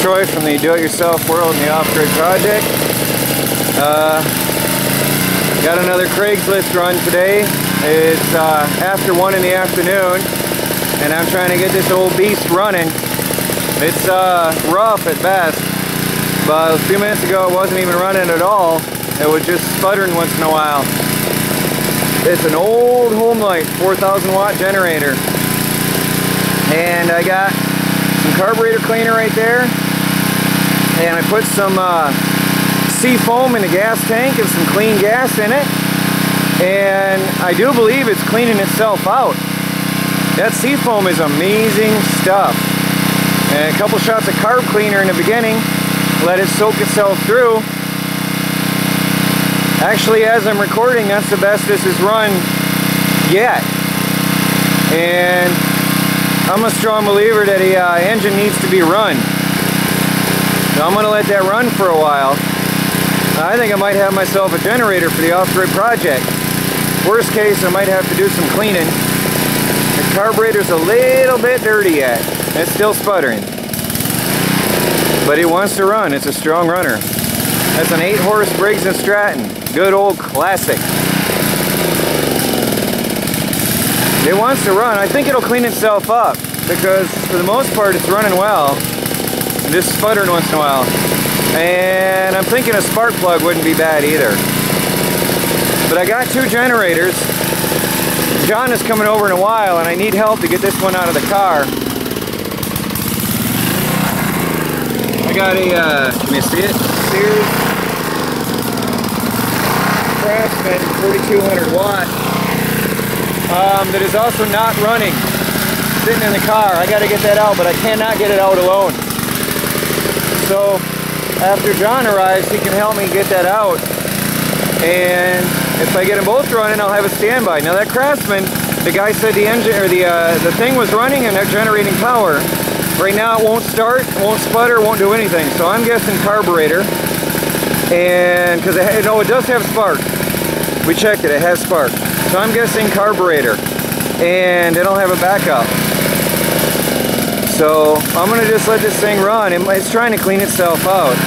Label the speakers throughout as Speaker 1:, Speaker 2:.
Speaker 1: Troy from the Do-It-Yourself World and the Off-Grid Project. Got another Craigslist run today. It's after 1 in the afternoon, and I'm trying to get this old beast running. It's rough at best, but a few minutes ago it wasn't even running at all. It was just sputtering once in a while. It's an old Homelite 4,000 watt generator, and I got some carburetor cleaner right there, and I put some sea foam in the gas tank and some clean gas in it, and I do believe it's cleaning itself out. That sea foam is amazing stuff. And a couple shots of carb cleaner in the beginning, let it soak itself through. Actually, as I'm recording, that's the best this has run yet. And I'm a strong believer that the engine needs to be run. So I'm going to let that run for a while. I think I might have myself a generator for the off-grid project. Worst case, I might have to do some cleaning. The carburetor's a little bit dirty yet. It's still sputtering. But it wants to run. It's a strong runner. That's an 8-horse Briggs Stratton. Good old classic. It wants to run. I think it'll clean itself up, because for the most part it's running well. Just sputtering once in a while. And I'm thinking a spark plug wouldn't be bad either. But I got 2 generators. John is coming over in a while, and I need help to get this one out of the car. I got a, can you see it? Sears Craftsman 4200 watt that is also not running, sitting in the car. I got to get that out, but I cannot get it out alone. So after John arrives, he can help me get that out, and if I get them both running, I'll have a standby. Now that Craftsman, the guy said the engine or the thing was running and they're generating power. Right now it won't start, won't sputter, won't do anything. So I'm guessing carburetor, and because it does have spark. We checked it, it has spark. So I'm guessing carburetor, and it'll have a backup. So I'm gonna just let this thing run. It's trying to clean itself out.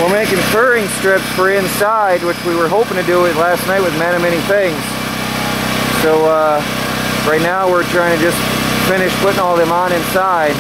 Speaker 1: We're making furring strips for inside, which we were hoping to do it last night with many things. So right now we're trying to just finish putting all them on inside.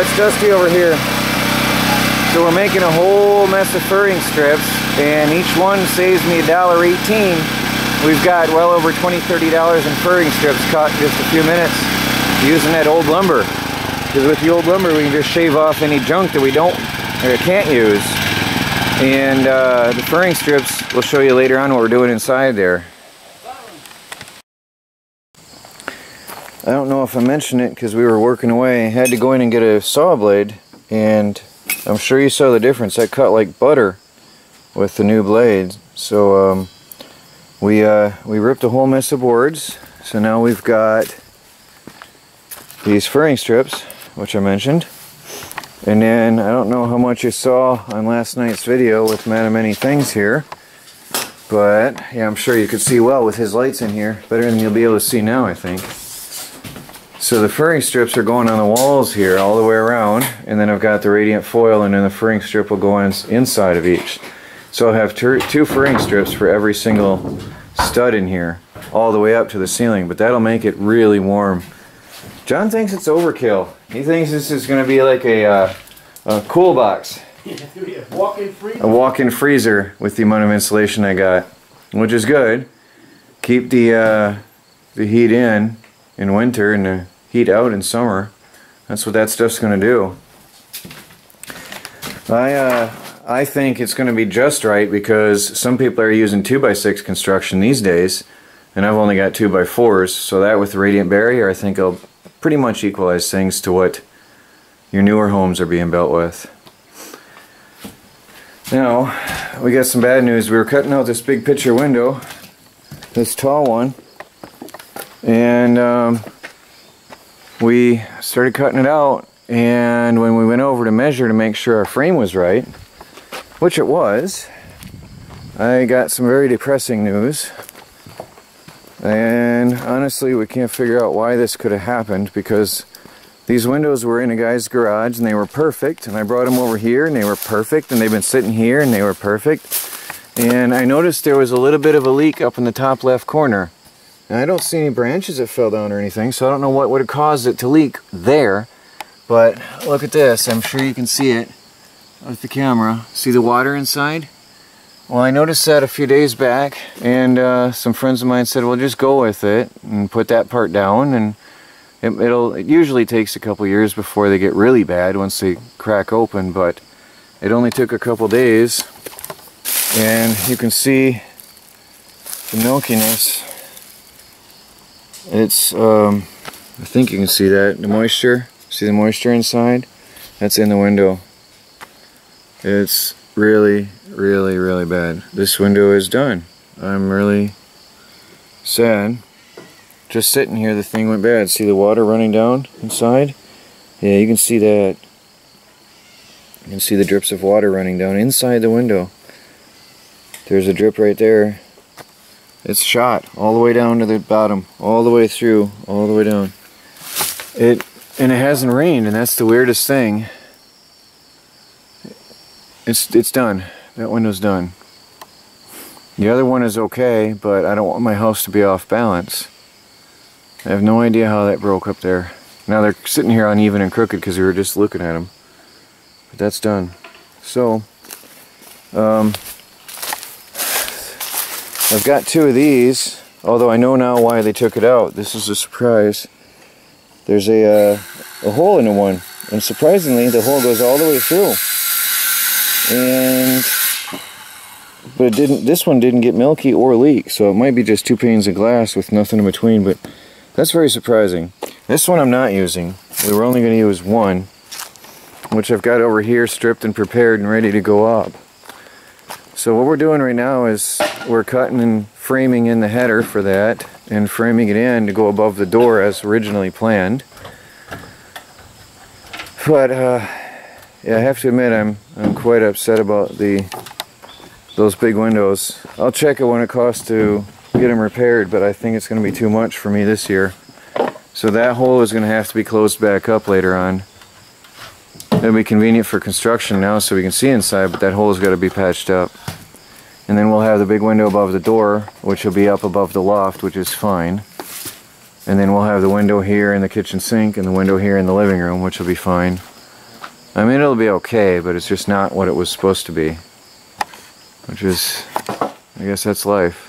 Speaker 1: it's dusty over here. So we're making a whole mess of furring strips, and each one saves me $1.18. We've got well over $20–$30 in furring strips cut in just a few minutes using that old lumber. Because with the old lumber we can just shave off any junk that we don't or can't use. And the furring strips, we'll show you later on what we're doing inside there. I don't know if I mentioned it because we were working away. I had to go in and get a saw blade, and I'm sure you saw the difference. I cut like butter with the new blade. So we ripped a whole mess of boards. So now we've got these furring strips, which I mentioned. And then I don't know how much you saw on last night's video with Man of Many Things here, but yeah, I'm sure you could see well with his lights in here, better than you'll be able to see now, I think. So the furring strips are going on the walls here all the way around, and then I've got the radiant foil, and then the furring strip will go on inside of each. So I'll have two furring strips for every single stud in here, all the way up to the ceiling, but that'll make it really warm. John thinks it's overkill. He thinks this is going to be like a cool box. A walk-in freezer with the amount of insulation I got, which is good. Keep the heat in winter and the heat out in summer. That's what that stuff's going to do. I think it's going to be just right because some people are using 2x6 construction these days, and I've only got 2x4s. So that with the radiant barrier, I think I'll pretty much equalize things to what your newer homes are being built with. Now, we got some bad news. We were cutting out this big picture window, this tall one, and we started cutting it out, and when we went over to measure to make sure our frame was right, which it was, I got some very depressing news. And honestly, we can't figure out why this could have happened, because these windows were in a guy's garage and they were perfect, and I brought them over here and they were perfect, and they've been sitting here and they were perfect. And I noticed there was a little bit of a leak up in the top left corner. And I don't see any branches that fell down or anything, so I don't know what would have caused it to leak there. But look at this. I'm sure you can see it with the camera. See the water inside? Well, I noticed that a few days back, and some friends of mine said, well, just go with it and put that part down, and it usually takes a couple years before they get really bad once they crack open, but it only took a couple days, and you can see the milkiness. It's, I think you can see that, the moisture. See the moisture inside? That's in the window. It's really, really, really bad. This window is done. I'm really sad. Just sitting here, the thing went bad. See the water running down inside? Yeah, you can see that. You can see the drips of water running down inside the window. There's a drip right there. It's shot all the way down to the bottom, all the way through, all the way down. And it hasn't rained, and that's the weirdest thing. It's done. That window's done. The other one is okay, but I don't want my house to be off balance. I have no idea how that broke up there. Now they're sitting here uneven and crooked because we were just looking at them. But that's done. So, I've got two of these, although I know now why they took it out. This is a surprise. There's a hole in the one, and surprisingly the hole goes all the way through. But it didn't. This one didn't get milky or leak, so it might be just two panes of glass with nothing in between. But that's very surprising. This one I'm not using. We were only going to use one, which I've got over here stripped and prepared and ready to go up. So what we're doing right now is we're cutting and framing in the header for that, and framing it in to go above the door as originally planned. But yeah, I have to admit I'm quite upset about those big windows. I'll check it when it costs to get them repaired, but I think it's going to be too much for me this year. So that hole is going to have to be closed back up later on. It'll be convenient for construction now so we can see inside, but that hole has got to be patched up. And then we'll have the big window above the door, which will be up above the loft, which is fine. And then we'll have the window here in the kitchen sink and the window here in the living room, which will be fine. I mean, it'll be okay, but it's just not what it was supposed to be. Which is, I guess that's life.